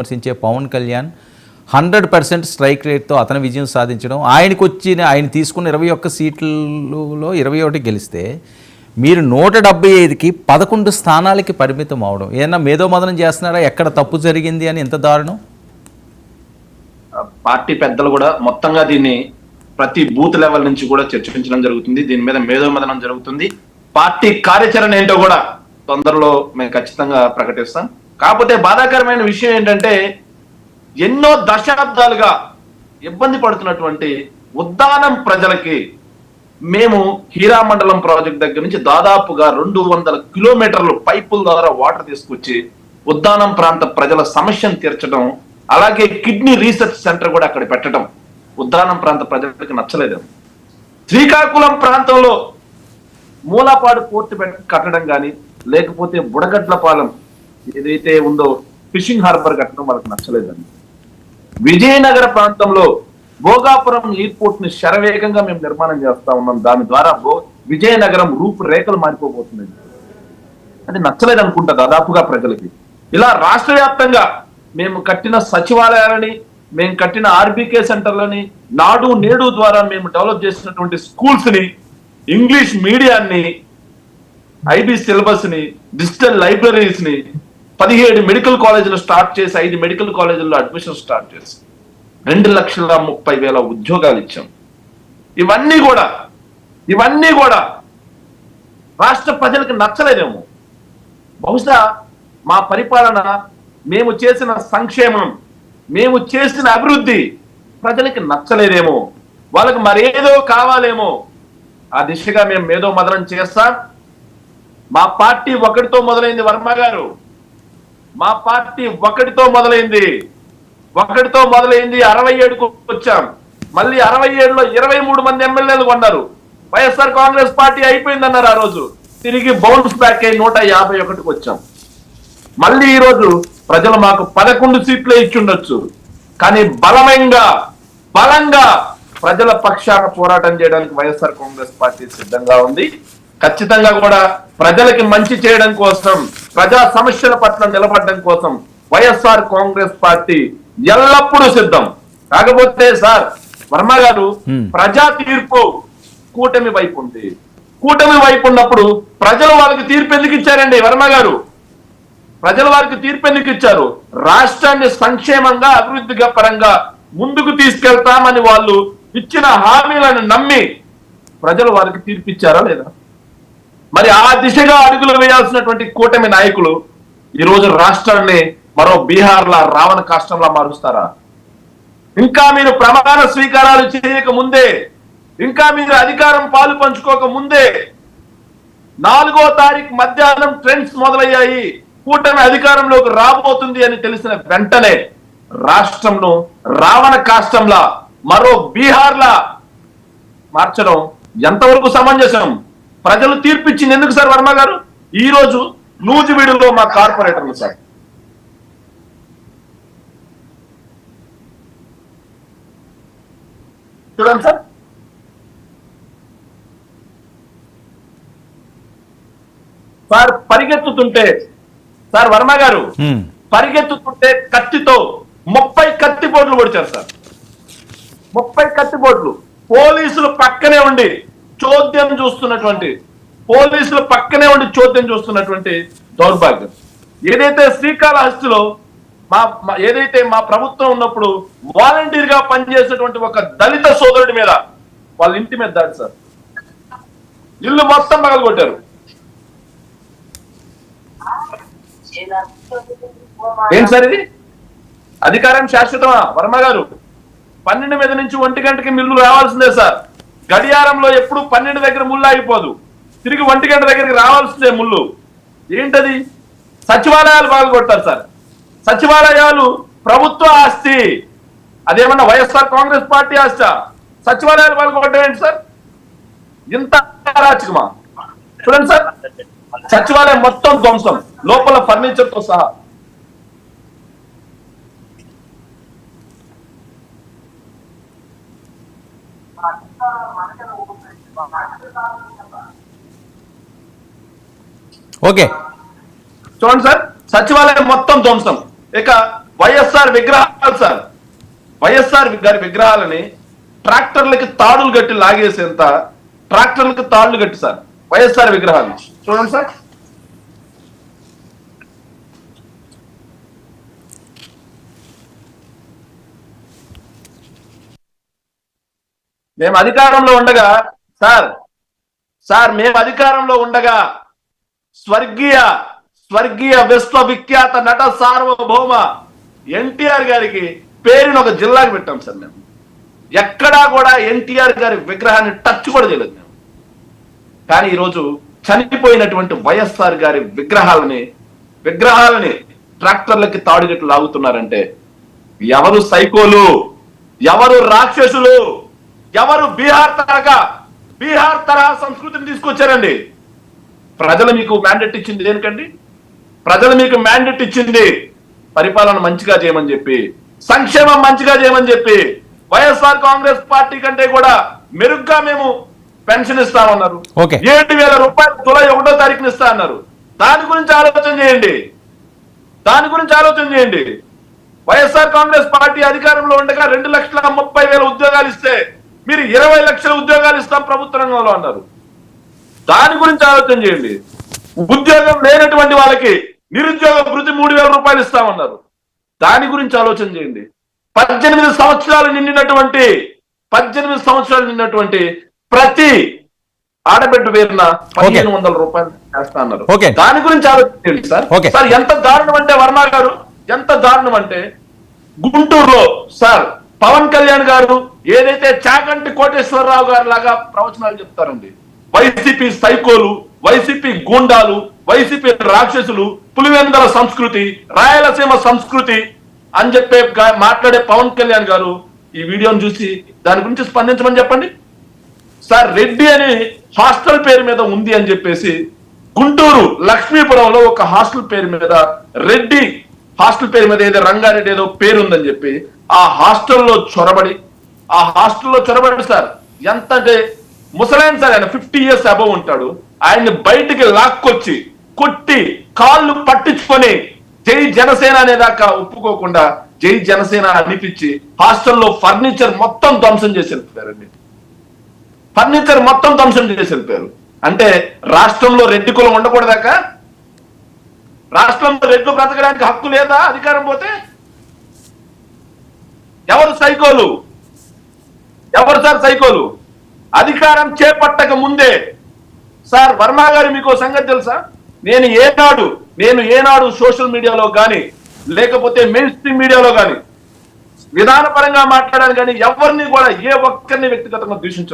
విమర్శించే పవన్ కళ్యాణ్ 100% స్ట్రైక్ రేట్తో అతని విజయం సాధించడం, ఆయన తీసుకున్న 21 సీట్లలో 21 గెలిస్తే మీరు 175కి 11 స్థానాలకి పరిమితం అవడం ఏదన్నా మేధోమదనం చేస్తున్నారా? ఎక్కడ తప్పు జరిగింది అని ఎంత దారుణం? పార్టీ పెద్దలు కూడా మొత్తంగా దీన్ని ప్రతి బూత్ లెవెల్ నుంచి కూడా చర్చించడం జరుగుతుంది. దీని మీద మేధోమదనం జరుగుతుంది. పార్టీ కార్యాచరణ ఏంటో కూడా తొందరలో మేము ఖచ్చితంగా ప్రకటిస్తాం. కాకపోతే బాధాకరమైన విషయం ఏంటంటే ఎన్నో దశాబ్దాలుగా ఇబ్బంది పడుతున్నటువంటి ఉద్దానం ప్రజలకి మేము హీరామండలం ప్రాజెక్ట్ దగ్గర నుంచి దాదాపుగా 200 కిలోమీటర్లు పైపుల ద్వారా వాటర్ తీసుకొచ్చి ఉద్దానం ప్రాంత ప్రజల సమస్యను తీర్చడం, అలాగే కిడ్నీ రీసెర్చ్ సెంటర్ కూడా అక్కడ పెట్టడం ఉద్దానం ప్రాంత ప్రజలకు నచ్చలేదు. శ్రీకాకుళం ప్రాంతంలో మూలాపాడు పోర్టు కట్టడం కానీ, లేకపోతే బుడగడ్లపాలెం ఏదైతే ఉందో ఫిషింగ్ హార్బర్ కట్టడం వాళ్ళకి నచ్చలేదండి. విజయనగర ప్రాంతంలో భోగాపురం ఎయిర్పోర్ట్ ని శరవేగంగా మేము నిర్మాణం చేస్తా ఉన్నాం. దాని ద్వారా విజయనగరం రూపురేఖలు మారిపోబోతుంది. అది నచ్చలేదు అనుకుంటా దాదాపుగా ప్రజలకి. ఇలా రాష్ట్ర వ్యాప్తంగా మేము కట్టిన సచివాలయాలని, మేము కట్టిన ఆర్బీకే సెంటర్లని, నాడు నేడు ద్వారా మేము డెవలప్ చేసినటువంటి స్కూల్స్ ని, ఇంగ్లీష్ మీడియాన్ని, ఐబీ సిలబస్ ని, డిజిటల్ లైబ్రరీస్ ని, 17 మెడికల్ కాలేజీలు స్టార్ట్ చేసి 5 మెడికల్ కాలేజీల్లో అడ్మిషన్ స్టార్ట్ చేసి 2,30,000 ఉద్యోగాలు ఇచ్చాం. ఇవన్నీ కూడా రాష్ట్ర ప్రజలకు నచ్చలేదేమో. బహుశా మా పరిపాలన, మేము చేసిన సంక్షేమం, మేము చేసిన అభివృద్ధి ప్రజలకి నచ్చలేదేమో, వాళ్ళకి మరేదో కావాలేమో. ఆ దిశగా మేము మేధో మదనం చేస్తాం. మా పార్టీ ఒకటితో మొదలైంది వర్మ గారు. మా పార్టీ ఒకటితో మొదలైంది 67కు వచ్చాం. మళ్ళీ 67లో 23 మంది ఎమ్మెల్యేలు కొన్నారు. వైఎస్ఆర్ కాంగ్రెస్ పార్టీ అయిపోయిందన్నారు. ఆ రోజు తిరిగి బౌన్స్ బ్యాక్ అయి 151కు వచ్చాం. మళ్ళీ ఈ రోజు ప్రజలు మాకు 11 సీట్లే ఇచ్చుండొచ్చు, కానీ బలంగా ప్రజల పక్షాన పోరాటం చేయడానికి వైఎస్ఆర్ కాంగ్రెస్ పార్టీ సిద్ధంగా ఉంది. ఖచ్చితంగా కూడా ప్రజలకి మంచి చేయడం కోసం, ప్రజా సమస్యల పట్ల నిలబడడం కోసం వైఎస్ఆర్ కాంగ్రెస్ పార్టీ ఎల్లప్పుడూ సిద్ధం. కాకపోతే సార్ వర్మ గారు, ప్రజా తీర్పు కూటమి వైపు ఉంది. కూటమి వైపు ఉన్నప్పుడు ప్రజలు వాళ్ళకి తీర్పు ఎందుకు ఇచ్చారండి వర్మ గారు? ప్రజలు వారికి తీర్పు ఎందుకు ఇచ్చారు? రాష్ట్రాన్ని సంక్షేమంగా, అభివృద్ధిగా పరంగా ముందుకు తీసుకెళ్తామని వాళ్ళు ఇచ్చిన హామీలను నమ్మి ప్రజలు వారికి తీర్పు ఇచ్చారా లేదా? మరి ఆ దిశగా అడుగులు వేయాల్సినటువంటి కూటమి నాయకులు ఈ రోజు రాష్ట్రాన్ని మరో బీహార్లా, రావణ కాష్టంలా మారుస్తారా? ఇంకా మీరు ప్రమాణ స్వీకారాలు చేయక ముందే, ఇంకా మీరు అధికారం పాలు పంచుకోక ముందే 4వ తారీఖు మధ్యాహ్నం ట్రెండ్స్ మొదలయ్యాయి, కూటమి అధికారంలోకి రాబోతుంది అని తెలిసిన వెంటనే రాష్ట్రంను రావణ కాష్టంలా, మరో బీహార్లా మార్చడం ఎంతవరకు సమంజసం? ప్రజలు తీర్పిచ్చింది ఎందుకు సార్ వర్మ గారు? ఈ రోజు నూజివీడులో మా కార్పొరేటర్లు సార్, చూడండి సార్ పరిగెత్తుతుంటే, సార్ వర్మ గారు పరిగెత్తుతుంటే కత్తితో 30 కత్తిపోట్లు పొడిచారు సార్. 30 కత్తిపోట్లు. పోలీసులు పక్కనే ఉండి చోద్యం చూస్తున్నటువంటి దౌర్భాగ్యం. ఏదైతే శ్రీకాళహస్తిలో ఏదైతే మా ప్రభుత్వం ఉన్నప్పుడు వాలంటీర్ గా పనిచేసేటువంటి ఒక దళిత సోదరుడి మీద, వాళ్ళ ఇంటి మీద దాడి సార్. ఇల్లు మొత్తం పగలగొట్టారు. ఏం సార్ ఇది? అధికారం శాశ్వతమా వర్మ గారు? 12 మీద నుంచి 1 గంటకి మిల్లు రావాల్సిందే సార్. గడియారంలో ఎప్పుడు 12 దగ్గర ముళ్ళు ఆగిపోదు, తిరిగి 1 గంట దగ్గరికి రావాల్సిందే ముళ్ళు. ఏంటది? సచివాలయాలు పగలగొట్టారు సార్. సచివాలయాలు ప్రభుత్వ ఆస్తి, అదేమన్నా వైఎస్ఆర్ కాంగ్రెస్ పార్టీ ఆస్తి? సచివాలయాలు పగలగొట్టడం ఏంటి సార్? ఇంత అరాచకమా? చూడండి సార్, సచివాలయం మొత్తం ధ్వంసం, లోపల ఫర్నిచర్ తో సహా. ఓకే చూడండి సార్, సచివాలయం మొత్తం ధ్వంసం. ఇక వైఎస్ఆర్ విగ్రహాలు సార్, వైఎస్ఆర్ గారి విగ్రహాలని ట్రాక్టర్లకి తాడులు కట్టి లాగేసేంత ట్రాక్టర్లకి తాళ్లు కట్టి సార్ వైఎస్ఆర్ విగ్రహాలు చూడండి సార్. మేము అధికారంలో ఉండగా మేము అధికారంలో ఉండగా స్వర్గీయ విశ్వవిఖ్యాత నట సార్వభౌమ ఎన్టీఆర్ గారికి పేరుని ఒక జిల్లాకి పెట్టాం సార్. మేము ఎక్కడా కూడా ఎన్టీఆర్ గారి విగ్రహాన్ని టచ్ కూడా చేయలేదు మేము. కానీ ఈరోజు చనిపోయినటువంటి వైఎస్ఆర్ గారి విగ్రహాలని ట్రాక్టర్లకి తాడుగట్లు లాగుతున్నారంటే ఎవరు సైకోలు, ఎవరు రాక్షసులు, ఎవరు బీహార్ తరహా సంస్కృతిని తీసుకొచ్చారండి? ప్రజలు మీకు మ్యాండేట్ ఇచ్చింది దేనికండి? ప్రజలు మీకు మ్యాండేట్ ఇచ్చింది పరిపాలన మంచిగా చేయమని చెప్పి, సంక్షేమం మంచిగా చేయమని చెప్పి, వైఎస్ఆర్ కాంగ్రెస్ పార్టీ కంటే కూడా మెరుగ్గా మేము పెన్షన్ ఇస్తామన్నారు. 7,000 రూపాయలు జూలై 1వ తారీఖున ఇస్తా అన్నారు. దాని గురించి ఆలోచన చేయండి. వైఎస్ఆర్ కాంగ్రెస్ పార్టీ అధికారంలో ఉండగా 2,30,000 ఉద్యోగాలు ఇస్తే మీరు 20 లక్షల ఉద్యోగాలు ఇస్తాం ప్రభుత్వ రంగంలో అన్నారు. దాని గురించి ఆలోచన చేయండి. ఉద్యోగం లేనటువంటి వాళ్ళకి నిరుద్యోగ భృతి 3,000 రూపాయలు ఇస్తామన్నారు. దాని గురించి ఆలోచన చేయండి. 18 సంవత్సరాలు నిండినటువంటి ప్రతి ఆడబిడ్డ పేరున 1,500 రూపాయలు చేస్తా అన్నారు. దాని గురించి ఆలోచన చేయండి సార్. ఎంత దారుణం అంటే వర్మ గారు, ఎంత దారుణం అంటే గుంటూరులో సార్ పవన్ కళ్యాణ్ గారు ఏదైతే చాగంటి కోటేశ్వరరావు గారు లాగా ప్రవచనాలు చెప్తారండి. వైసీపీ సైకోలు, వైసీపీ గూండాలు, వైసీపీ రాక్షసులు, పులివెందుల సంస్కృతి, రాయలసీమ సంస్కృతి అని చెప్పే మాట్లాడే పవన్ కళ్యాణ్ గారు ఈ వీడియోను చూసి దాని గురించి స్పందించమని చెప్పండి సార్. రెడ్డి అని హాస్టల్ పేరు మీద ఉంది అని చెప్పేసి గుంటూరు లక్ష్మీపురంలో ఒక హాస్టల్ పేరు మీద రెడ్డి హాస్టల్ పేరు మీద ఏదో రంగారెడ్డి ఏదో పేరు ఉందని చెప్పి ఆ హాస్టల్లో చొరబడి సార్ ఎంత అంటే ముసలాయన సార్, ఆయన 50 years అబవ్ ఉంటాడు. ఆయన్ని బయటికి లాక్కొచ్చి కొట్టి కాళ్ళు పట్టించుకొని జై జనసేన అనేదాకా ఒప్పుకోకుండా జై జనసేన అనిపించి హాస్టల్లో ఫర్నిచర్ మొత్తం ధ్వంసం చేసి వెళ్ళిపోయారండి. అంటే రాష్ట్రంలో రెడ్డి కులం ఉండకూడదాక? రాష్ట్రంలో రెడ్లు బ్రతకడానికి హక్కు లేదా అధికారం పోతే? ఎవరు సార్ సైకోలు? అధికారం చేపట్టక ముందే సార్ వర్మ గారు మీకు సంగతి తెలుసా? నేను ఏనాడు సోషల్ మీడియాలో కానీ లేకపోతే మెయిన్ స్ట్రీమ్ మీడియాలో కానీ విధానపరంగా మాట్లాడాను కానీ ఎవరిని కూడా ఏ ఒక్కరిని వ్యక్తిగతంగా దూషించలేదు.